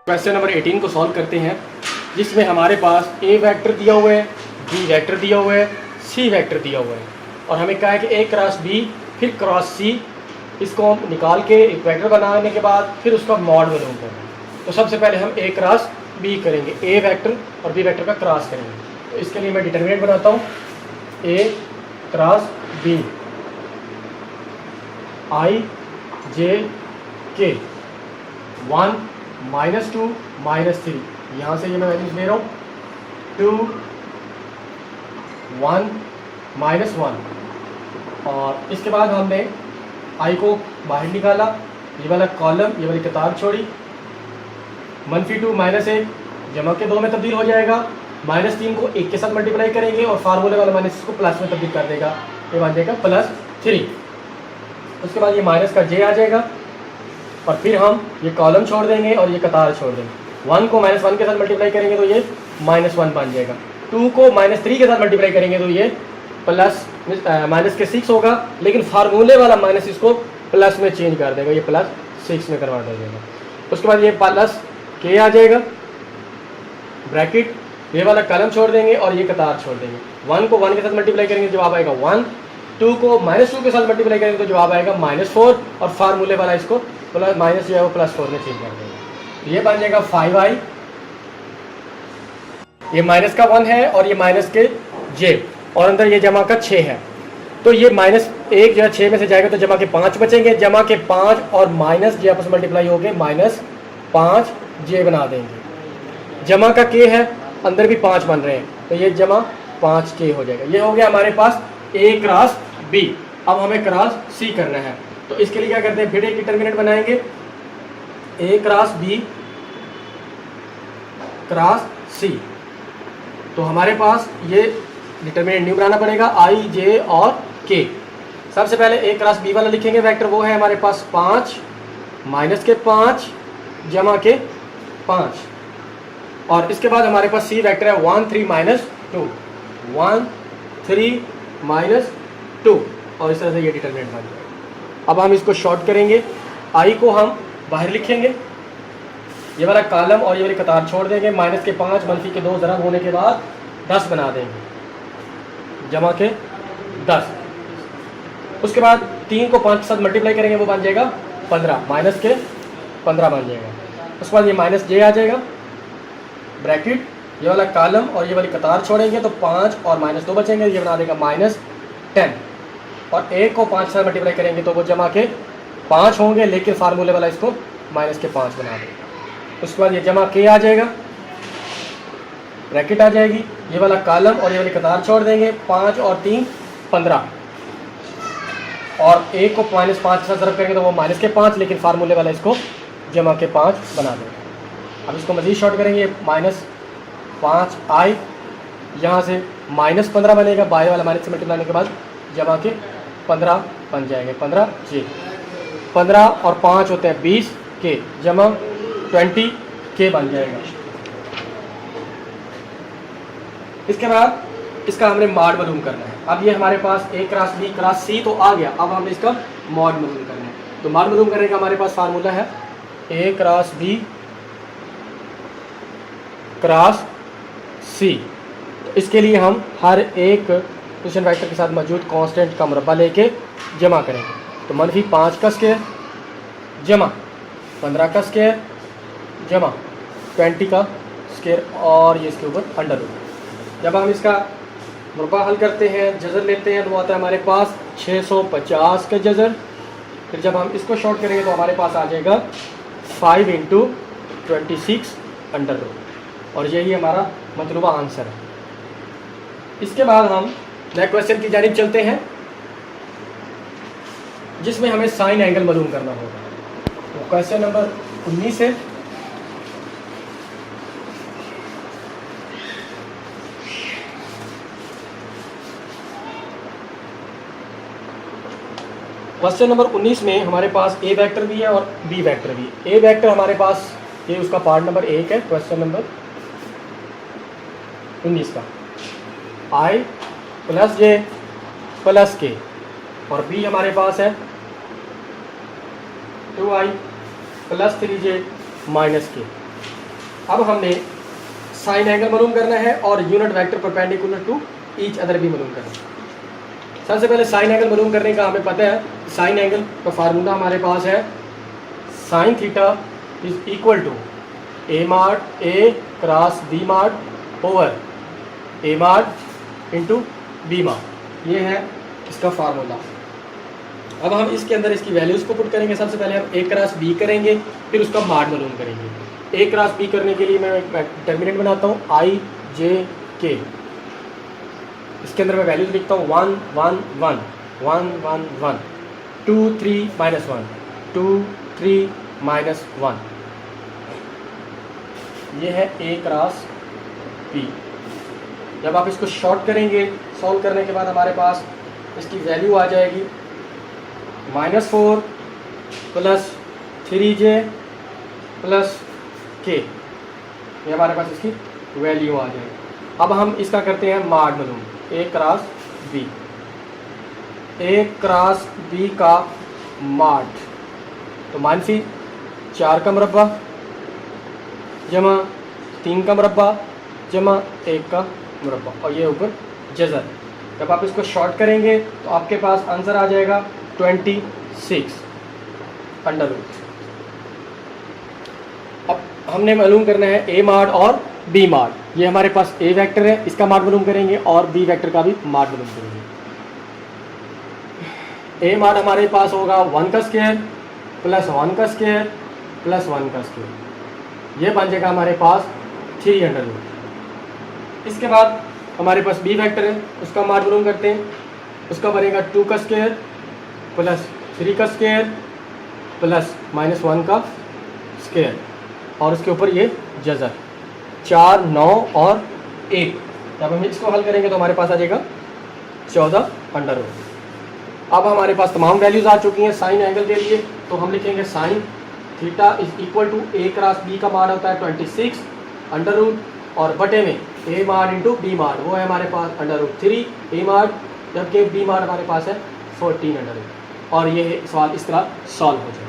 Question number 18 को solve करते हैं, जिसमें हमारे पास ए वेक्टर दिया हुआ है, बी वेक्टर दिया हुआ है, सी वेक्टर दिया हुआ है और हमें कहा है कि ए क्रॉस बी फिर क्रॉस सी, इसको हम निकाल के एक वेक्टर बनाने के बाद फिर उसका मॉड मालूम करना है। तो सबसे पहले हम ए क्रॉस बी करेंगे, ए वेक्टर और बी वेक्टर का क्रॉस करेंगे। तो इसके लिए मैं डिटरमिनेंट बनाता हूँ, ए क्रॉस बी आई जे के 1 -2 -3, यहाँ से ये मैं वैल्यूज ले रहा हूँ 2 1 -1 और इसके बाद हमने आई को बाहर निकाला, ये वाला कॉलम ये वाली कतार छोड़ी, -2 -1 जमा के 2 में तब्दील हो जाएगा, -3 को 1 के साथ मल्टीप्लाई करेंगे और फार्मूले वाला माइनस को प्लस में तब्दील कर देगा, ये बन जाएगा +3। उसके बाद ये माइनस का जे आ जाएगा और फिर हम ये कॉलम छोड़ देंगे और ये कतार छोड़ देंगे। 1 को -1 के साथ मल्टीप्लाई करेंगे तो ये -1 बन जाएगा, 2 को -3 के साथ मल्टीप्लाई करेंगे तो ये माइनस के 6 होगा, लेकिन फार्मूले वाला माइनस इसको प्लस में चेंज कर देगा, ये +6 में कन्वर्ट हो जाएगा। उसके बाद ये प्लस के आ जाएगा, ब्रैकेट ये वाला कॉलम छोड़ देंगे और ये कतार छोड़ देंगे। 1 को 1 के साथ मल्टीप्लाई करेंगे जवाब आएगा 1, 2 को -2 के साथ मल्टीप्लाई करेंगे तो जवाब आएगा -4 और फार्मूले वाला इसको माइनस जो है वो +4 में चेंज कर देगा। ये बन जाएगा 5i, ये माइनस का 1 है और ये माइनस के जे और अंदर ये जमा का 6 है, तो ये -1 जो है 6 में से जाएगा तो जमा के 5 बचेंगे, जमा के 5 और माइनस जे आपस में मल्टीप्लाई हो गए -5 जे बना देंगे। जमा का के है, अंदर भी 5 बन रहे हैं तो ये जमा 5 के हो जाएगा। ये हो गया हमारे पास ए क्रॉस बी। अब हमें क्रॉस सी करना है, तो इसके लिए क्या करते हैं, फिर एक डिटरमिनेंट बनाएंगे, ए क्रॉस बी क्रॉस सी। तो हमारे पास ये डिटरमिनेंट न्यू बनाना पड़ेगा, आई जे और के। सबसे पहले ए क्रॉस बी वाला लिखेंगे वेक्टर, वो है हमारे पास 5 माइनस के 5 जमा के 5 और इसके बाद हमारे पास सी वेक्टर है 1 3 -2 1 3 -2 और इस तरह से ये डिटरमिनेंट बन जाएगा। अब हम इसको शॉर्ट करेंगे, आई को हम बाहर लिखेंगे, ये वाला कॉलम और ये वाली कतार छोड़ देंगे, माइनस के 5 मनफी के 2 ज़रब होने के बाद 10 बना देंगे, जमा के 10। उसके बाद 3 को 5 के साथ मल्टीप्लाई करेंगे, वो बन जाएगा 15, माइनस के 15 बन जाएगा। उसके बाद ये माइनस जे आ जाएगा, ब्रैकेट ये वाला कॉलम और ये वाली कतार छोड़ेंगे तो 5 और -2 बचेंगे, ये बना देगा -10 और 1 को 5 से मल्टीप्लाई करेंगे तो वो जमा के 5 होंगे, लेकिन फार्मूले वाला इसको -5 बना देगा। उसके बाद ये जमा के आ जाएगा, ब्रैकेट आ जाएगी, ये वाला कॉलम और ये वाली कतार छोड़ देंगे, 5 और 3 15 और 1 को -5 के साथ ज़रब करेंगे तो वो -5, लेकिन फार्मूले वाला इसको जमा के 5 बना देगा। अब इसको मज़ीद शॉर्ट करेंगे, -5i यहाँ से -15 बनेगा, बाय वाला माइनस से मल्टीप्लाई के बाद जमा के 15 बन जाएंगे, 15 जे। 15 और 5 होते हैं 20 के, जमा 20 के बन जाएगा। इसके बाद इसका हमने मॉड मालूम करना है। अब ये हमारे पास ए क्रॉस बी क्रॉस सी तो आ गया, अब हमें इसका मॉड मालूम करना है। तो मॉड मालूम करने का हमारे पास फार्मूला है ए क्रॉस बी क्रॉस सी। तो इसके लिए हम हर एक पोजीशन वेक्टर के साथ मौजूद कांस्टेंट का मुरब्बा लेके जमा करेंगे। तो -5 का स्क्वायर जमा 15 का स्क्वायर जमा 20 का स्क्वायर और ये इसके ऊपर अंडर रूट। जब हम इसका मुरब्बा हल करते हैं, जज़र लेते हैं, तो आता है हमारे पास 650 का जज़र। फिर जब हम इसको शॉर्ट करेंगे तो हमारे पास आ जाएगा 5 × 26 अंडर रूट और यही हमारा मतलूबा आंसर है। इसके बाद हम नए क्वेश्चन की जानिब चलते हैं, जिसमें हमें साइन एंगल मालूम करना होगा। तो क्वेश्चन नंबर 19 है, क्वेश्चन नंबर 19 में हमारे पास ए वेक्टर भी है और बी वेक्टर भी है। ए वेक्टर हमारे पास ये उसका पार्ट नंबर 1 है, क्वेश्चन नंबर 19 का, आई + जे + के और बी हमारे पास है 2i + 3j - के। अब हमने साइन एंगल मालूम करना है और unit vector perpendicular to each other भी मालूम करना है। सबसे पहले साइन एंगल मालूम करने का हमें पता है, साइन एंगल का फार्मूला हमारे पास है sine theta is equal to A mod A cross B mod over A mod into B माड। ये है इसका फार्मूला। अब हम इसके अंदर इसकी वैल्यूज़ को पुट करेंगे। सबसे पहले हम ए क्रॉस बी करेंगे, फिर उसका माड मालूम करेंगे। ए क्रॉस बी करने के लिए मैं एक डिटरमिनेंट बनाता हूँ आई जे के। इसके अंदर मैं वैल्यूज लिखता हूँ 1 1 1 1 1 1 2 3 माइनस 1 2 3 माइनस 1। ये है ए क्रॉस बी। जब आप इसको शॉर्ट करेंगे, सॉल्व करने के बाद हमारे पास इसकी वैल्यू आ जाएगी -4 प्लस 3j प्लस k। ये हमारे पास इसकी वैल्यू आ जाएगी। अब हम इसका करते हैं माड मालूम, ए क्रॉस बी। ए क्रॉस बी का माड तो -4 का मुरब्बा जमा 3 का मुरब्बा जमा 1 का मुरब्बा और ये ऊपर जज़र। जब आप इसको शॉर्ट करेंगे तो आपके पास आंसर आ जाएगा 26 अंडर रूट। अब हमने मालूम करना है ए माड और बी माड। ये हमारे पास ए वेक्टर है, इसका माड मालूम करेंगे और बी वेक्टर का भी माड मालूम करेंगे। ए माड हमारे पास होगा 1 का स्क्वायर प्लस 1 का स्क्वायर प्लस 1 का स्क्वायर। ये बन जाएगा हमारे पास 3 अंडर रूट। इसके बाद हमारे पास बी वेक्टर है, उसका माड मालूम करते हैं। उसका बनेगा 2 का स्क्वायर प्लस 3 का स्क्वायर प्लस -1 का स्क्वायर और उसके ऊपर ये जज़र 4 9 और 1। जब हम इसको हल करेंगे तो हमारे पास आ जाएगा 14 अंडर रूट। अब हमारे पास तमाम वैल्यूज़ आ चुकी हैं साइन एंगल के लिए, तो हम लिखेंगे sine theta is equal to A cross B का माड होता है 26 अंडर रूट और बटे में ए माड इंटू बी माड, वो है हमारे पास अंडर रूट 3 ए माड, जबकि बी माड हमारे पास है 14 अंडर रूट। और ये सवाल इस तरह सॉल्व हो जाए।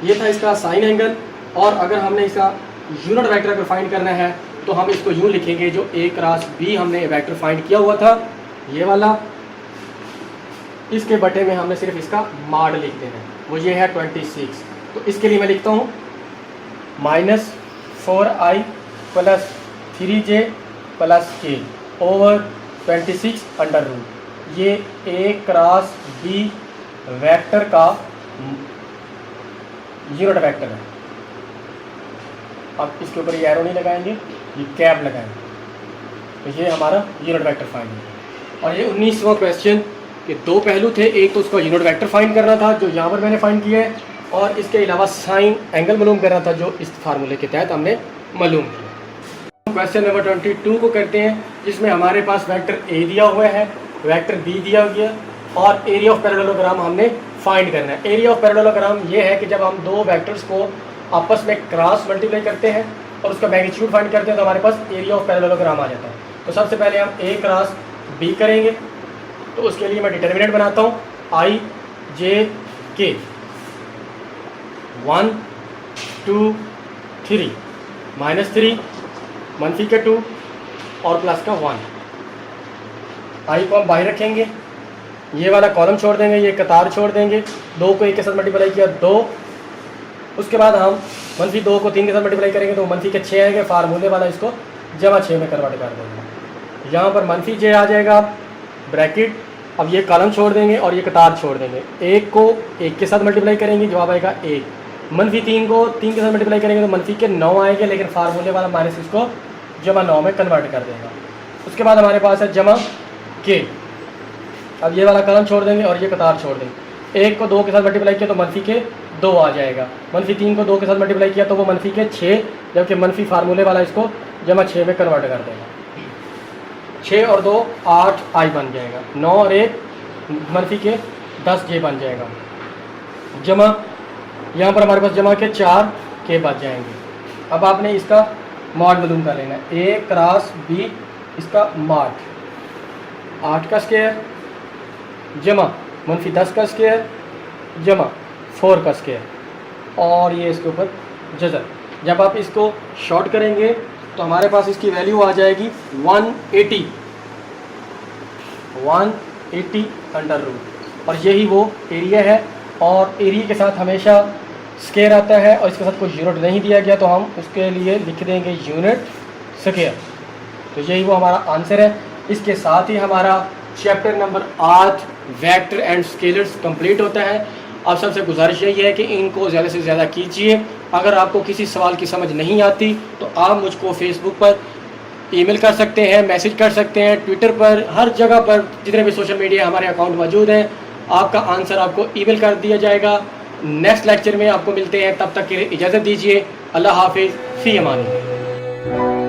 ये था इसका साइन एंगल। और अगर हमने इसका यूनिट वेक्टर अगर फाइंड करना है तो हम इसको यूँ लिखेंगे, जो ए क्रॉस बी हमने वेक्टर फाइंड किया हुआ था ये वाला, इसके बटे में हमने सिर्फ इसका माड लिख देना है, वो ये है 26। तो इसके लिए मैं लिखता हूँ -4i plus 3j plus k over 26 under root. ये ए क्रॉस बी वेक्टर का यूनिट वेक्टर है। अब इसके ऊपर ये एरो नहीं लगाएंगे, ये कैप लगाएंगे, तो ये हमारा यूनिट वेक्टर फाइंड है। और ये 19वां क्वेश्चन के 2 पहलू थे। एक तो उसका यूनिट वेक्टर फाइंड करना था जो यहाँ पर मैंने फाइंड किया है, और इसके अलावा साइन एंगल मालूम करना था जो इस फार्मूले के तहत हमने मालूम किया। क्वेश्चन नंबर 22 को करते हैं, जिसमें हमारे पास वेक्टर ए दिया हुआ है, वेक्टर बी दिया गया और एरिया ऑफ पैरेललोग्राम हमने फाइंड करना है। एरिया ऑफ पैरेललोग्राम ये है कि जब हम 2 वेक्टर्स को आपस में क्रॉस मल्टीप्लाई करते हैं और उसका मैग्नीट्यूड फाइंड करते हैं तो हमारे पास एरिया ऑफ पैरेललोग्राम आ जाता है। तो सबसे पहले हम ए क्रॉस बी करेंगे, तो उसके लिए मैं डिटरमिनेंट बनाता हूँ आई जे के 1 2 3 -3 मनफी के 2 और प्लस का 1। आई को हम बाहर रखेंगे, ये वाला कॉलम छोड़ देंगे, ये कतार छोड़ देंगे, 2 को 1 के साथ मल्टीप्लाई किया 2, उसके बाद हम -2 को 3 के साथ मल्टीप्लाई करेंगे तो मनफी के 6 आएंगे। फार्मूले वाला इसको जमा 6 में कन्वर्ट कर देंगे। यहाँ पर मनफी j आ जाएगा ब्रैकेट। अब ये कॉलम छोड़ देंगे और ये कतार छोड़ देंगे, 1 को 1 के साथ मल्टीप्लाई करेंगे, जवाब आएगा 1। -3 को 3 के साथ मल्टीप्लाई करेंगे तो मनफी के 9 आएंगे, लेकिन फार्मूले वाला माइनस इसको जमा 9 में कन्वर्ट कर देगा। उसके बाद हमारे पास है जमा k। अब ये वाला कॉलम छोड़ देंगे और ये कतार छोड़ देंगे, 1 को 2 के साथ मल्टीप्लाई किया तो मनफी के 2 आ जाएगा, -3 को 2 के साथ मल्टीप्लाई किया तो वो मनफी के 6, जबकि मनफी फार्मूले वाला इसको जमा 6 में कन्वर्ट कर देगा। 6 और 2 8 आई बन जाएगा, 9 और 1 मनफी के 10 जे बन जाएगा। जमा यहाँ पर हमारे पास जमा के 4 के बच जाएंगे। अब आपने इसका मॉड मालूम कर लेना है, ए क्रॉस बी इसका मॉड 8 का स्क्वायर जमा -10 का स्क्वायर जमा 4 का स्क्वायर और ये इसके ऊपर जज़र। जब आप इसको शॉर्ट करेंगे तो हमारे पास इसकी वैल्यू आ जाएगी 180 अंडर रूट, और यही वो एरिया है। और एरिया के साथ हमेशा स्क्वायर आता है और इसके साथ कोई यूनिट नहीं दिया गया तो हम उसके लिए लिख देंगे यूनिट स्क्वायर। तो यही वो हमारा आंसर है। इसके साथ ही हमारा chapter number 8 vector and scalars complete होता है। अब सबसे गुजारिश यही है कि इनको ज़्यादा से ज़्यादा कीजिए। अगर आपको किसी सवाल की समझ नहीं आती तो आप मुझको फेसबुक पर ईमेल कर सकते हैं, मैसेज कर सकते हैं, ट्विटर पर, हर जगह पर जितने भी सोशल मीडिया हमारे अकाउंट मौजूद हैं, आपका आंसर आपको ईमेल कर दिया जाएगा। नेक्स्ट लेक्चर में आपको मिलते हैं, तब तक के लिए इजाज़त दीजिए। अल्लाह हाफिज़, फ़ी अमान।